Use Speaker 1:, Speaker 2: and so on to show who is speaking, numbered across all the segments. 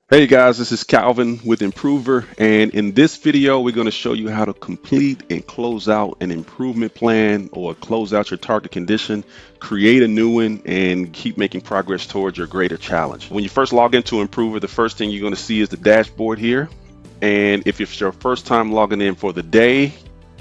Speaker 1: Hey guys, this is Calvin with Improver, and in this video, we're going to show you how to complete and close out an improvement plan or close out your target condition, create a new one, and keep making progress towards your greater challenge. When you first log into Improver, the first thing you're going to see is the dashboard here. And if it's your first time logging in for the day,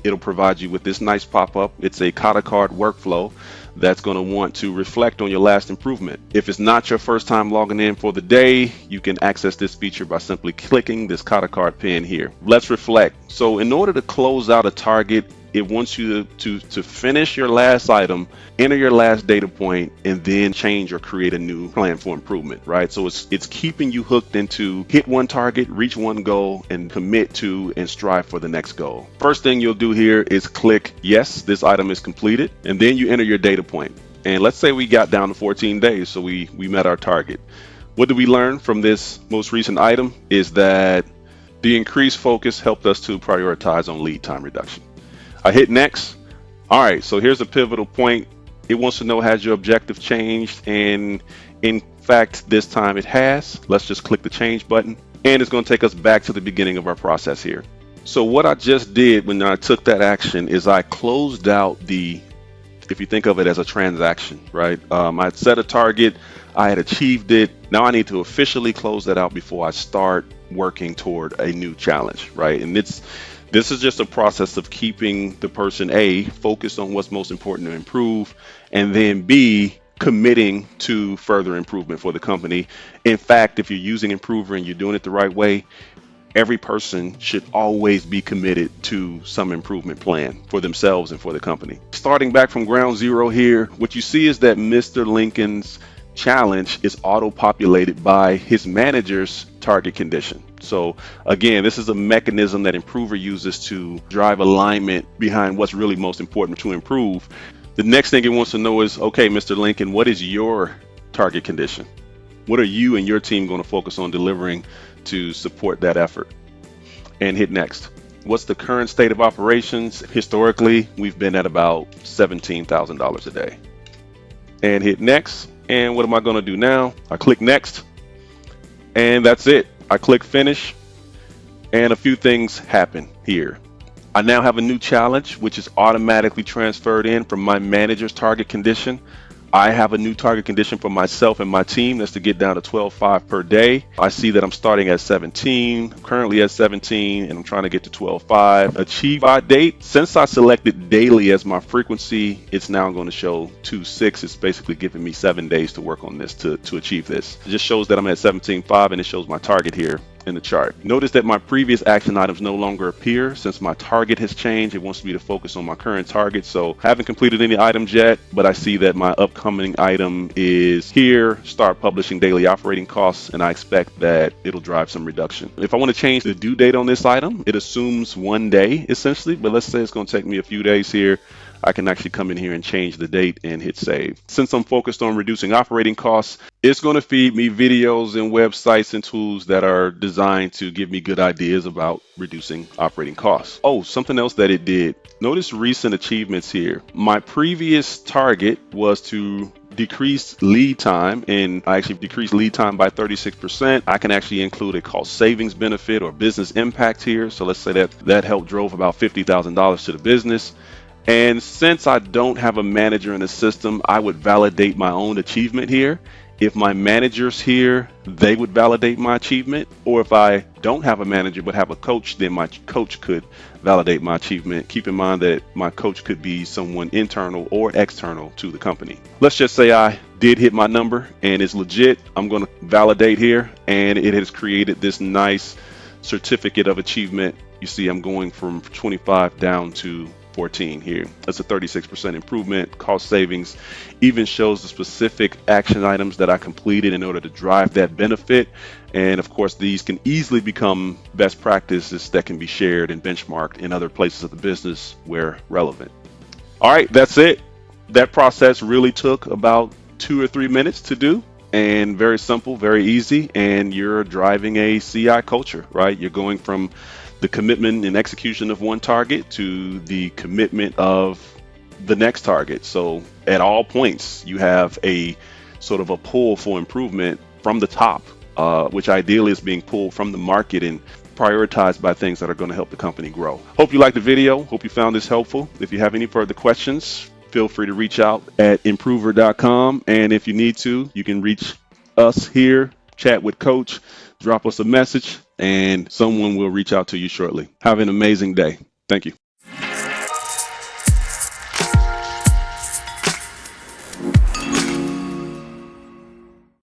Speaker 1: it'll provide you with this nice pop-up. It's a kata card workflow that's going to want to reflect on your last improvement. If it's not your first time logging in for the day, you can access this feature by simply clicking this kata card pin here. Let's reflect. So in order to close out a target, it wants you to finish your last item, enter your last data point, and then change or create a new plan for improvement, right? So it's keeping you hooked into hit one target, reach one goal, and commit to and strive for the next goal. First thing you'll do here is click yes, this item is completed, and then you enter your data point. And let's say we got down to 14 days, so we met our target. What did we learn from this most recent item is that the increased focus helped us to prioritize on lead time reduction. I hit next. All right, so here's a pivotal point. It wants to know, has your objective changed? And in fact, this time it has. Let's just click the change button, and it's going to take us back to the beginning of our process here. So what I just did when I took that action is I closed out if you think of it as a transaction, right? I had set a target, I had achieved it. Now I need to officially close that out before I start working toward a new challenge, right? And this is just a process of keeping the person A focused on what's most important to improve, and then B committing to further improvement for the company. In fact, if you're using Improver and you're doing it the right way, every person should always be committed to some improvement plan for themselves and for the company. Starting back from ground zero here, what you see is that Mr. Lincoln's challenge is auto-populated by his manager's target condition. So again, this is a mechanism that Improver uses to drive alignment behind what's really most important to improve. The next thing it wants to know is, okay, Mr. Lincoln, what is your target condition? What are you and your team going to focus on delivering to support that effort? And hit next. What's the current state of operations? Historically, we've been at about $17,000 a day. And hit next. And what am I going to do now? I click next, and that's it. I click finish, and a few things happen here. I now have a new challenge, which is automatically transferred in from my manager's target condition. I have a new target condition for myself and my team. That's to get down to 12.5 per day. I see that I'm starting at 17, currently at 17, and I'm trying to get to 12.5. Achieve by date. Since I selected daily as my frequency, it's now going to show 2.6. It's basically giving me 7 days to work on this to achieve this. It just shows that I'm at 17.5, and it shows my target here in the chart. Notice that my previous action items no longer appear since my target has changed. It wants me to focus on my current target. So I haven't completed any items yet, but I see that my upcoming item is here, start publishing daily operating costs, and I expect that it'll drive some reduction. If I want to change the due date on this item, it assumes 1 day essentially, but let's say it's going to take me a few days here. I can actually come in here and change the date and hit save. Since I'm focused on reducing operating costs, it's going to feed me videos and websites and tools that are designed to give me good ideas about reducing operating costs. Oh, something else that it did. Notice recent achievements here. My previous target was to decrease lead time, and I actually decreased lead time by 36%. I can actually include a cost savings benefit or business impact here. So let's say that helped drove about $50,000 to the business. And since I don't have a manager in the system, I would validate my own achievement here. If my manager's here, they would validate my achievement. Or if I don't have a manager but have a coach, then my coach could validate my achievement. Keep in mind that my coach could be someone internal or external to the company. Let's just say I did hit my number and it's legit. I'm going to validate here, and it has created this nice certificate of achievement. You see, I'm going from 25 down to 14 here. That's a 36% improvement. Cost savings even shows the specific action items that I completed in order to drive that benefit. And of course, these can easily become best practices that can be shared and benchmarked in other places of the business where relevant. All right, that's it. That process really took about 2 or 3 minutes to do. And very simple, very easy. And you're driving a CI culture, right? You're going from the commitment and execution of one target to the commitment of the next target. So at all points, you have a sort of a pull for improvement from the top which ideally is being pulled from the market and prioritized by things that are going to help the company grow. Hope you liked the video. Hope you found this helpful. If you have any further questions, feel free to reach out at improver.com. And if you need to, you can reach us here, chat with Coach, drop us a message, and someone will reach out to you shortly. Have an amazing day. Thank you.